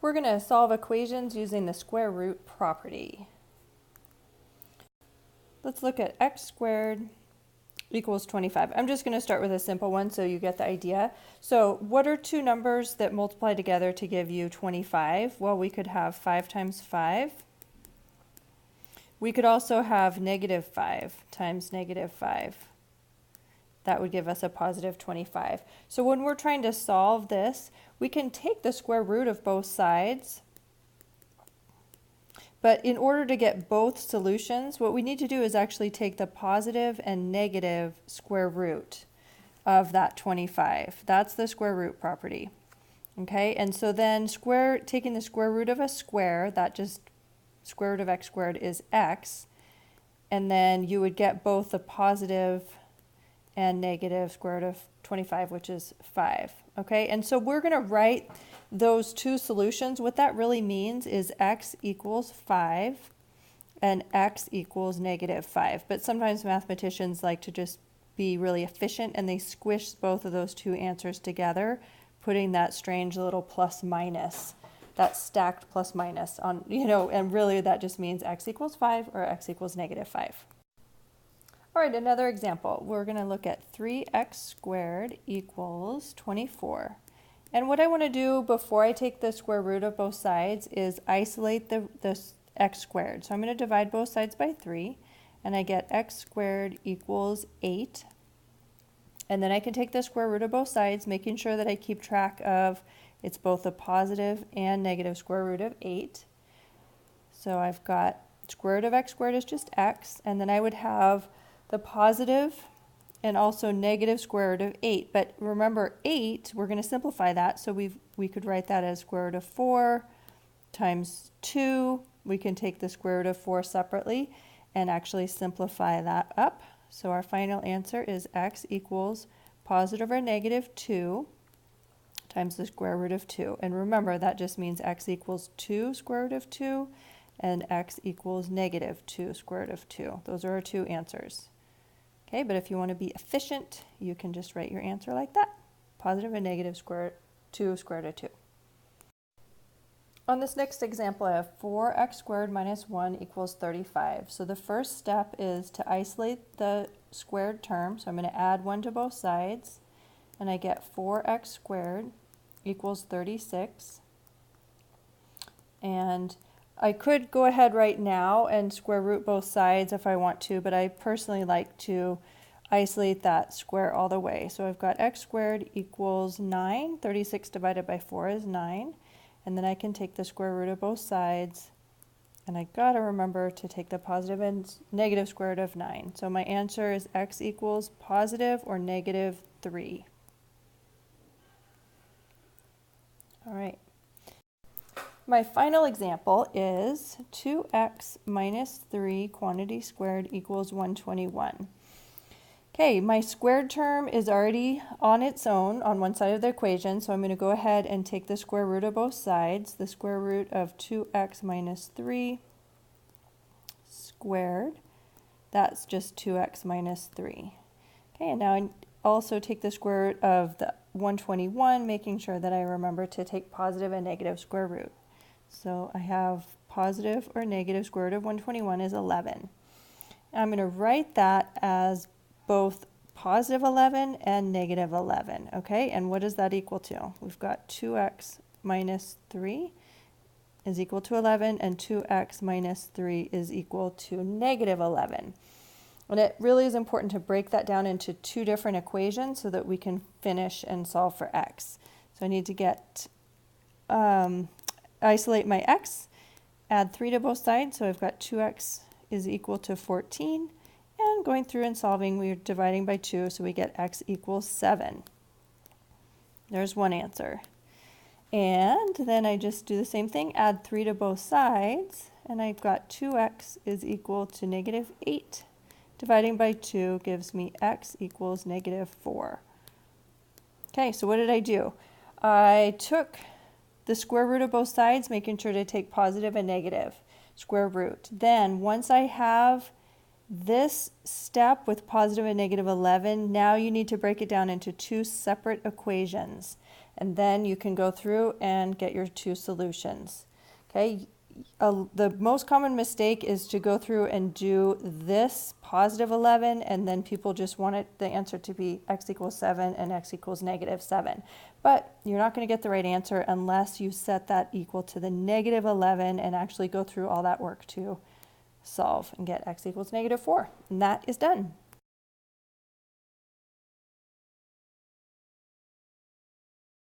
We're going to solve equations using the square root property. Let's look at x squared equals 25. I'm just going to start with a simple one so you get the idea. So what are two numbers that multiply together to give you 25? Well, we could have 5 times 5. We could also have negative 5 times negative 5. That would give us a positive 25. So when we're trying to solve this, we can take the square root of both sides. But in order to get both solutions, what we need to do is actually take the positive and negative square root of that 25. That's the square root property. Okay, and so then taking the square root of a square, that just square root of x squared is x, and then you would get both the positive and negative square root of 25, which is 5. Okay, and so we're going to write those two solutions. What that really means is x equals 5 and x equals negative 5. But sometimes mathematicians like to just be really efficient and they squish both of those two answers together, putting that strange little plus minus, that stacked plus minus on, and really that just means x equals 5 or x equals negative 5. All right, another example. We're going to look at 3x squared equals 24. And what I want to do before I take the square root of both sides is isolate the x squared. So I'm going to divide both sides by 3, and I get x squared equals 8. And then I can take the square root of both sides, making sure that I keep track of it's both a positive and negative square root of 8. So I've got square root of x squared is just x, and then I would have the positive and also negative square root of 8. But remember, 8, we're going to simplify that. So we could write that as square root of 4 times 2. We can take the square root of 4 separately and actually simplify that up. So our final answer is x equals positive or negative 2 times the square root of 2. And remember, that just means x equals 2 square root of 2 and x equals negative 2 square root of 2. Those are our two answers. Okay, but if you want to be efficient, you can just write your answer like that. Positive and negative 2 square root of 2. On this next example, I have 4x squared minus 1 equals 35. So the first step is to isolate the squared term. So I'm going to add 1 to both sides, and I get 4x squared equals 36. And I could go ahead right now and square root both sides if I want to, but I personally like to isolate that square all the way. So I've got x squared equals 9. 36 divided by 4 is 9. And then I can take the square root of both sides, and I gotta remember to take the positive and negative square root of 9. So my answer is x equals positive or negative 3. All right. My final example is 2x minus 3 quantity squared equals 121. Okay, my squared term is already on its own on one side of the equation, so I'm going to go ahead and take the square root of both sides. The square root of 2x minus 3 squared, that's just 2x minus 3. Okay, and now I also take the square root of the 121, making sure that I remember to take positive and negative square root. So I have positive or negative square root of 121 is 11. I'm going to write that as both positive 11 and negative 11. Okay, and what does that equal to? We've got 2x minus 3 is equal to 11, and 2x minus 3 is equal to negative 11. And it really is important to break that down into two different equations so that we can finish and solve for x. So I need to get isolate my x, add 3 to both sides, so I've got 2x is equal to 14, and going through and solving, we're dividing by 2, so we get x equals 7. There's one answer. And then I just do the same thing, add 3 to both sides, and I've got 2x is equal to negative 8. Dividing by 2 gives me x equals negative 4. Okay, so what did I do? I took the square root of both sides, making sure to take positive and negative square root. Then once I have this step with positive and negative 11, now you need to break it down into two separate equations. And then you can go through and get your two solutions. Okay, the most common mistake is to go through and do this positive 11, and then people just want the answer to be x equals 7 and x equals negative 7. But you're not going to get the right answer unless you set that equal to the negative 11 and actually go through all that work to solve and get x equals negative 4. And that is done.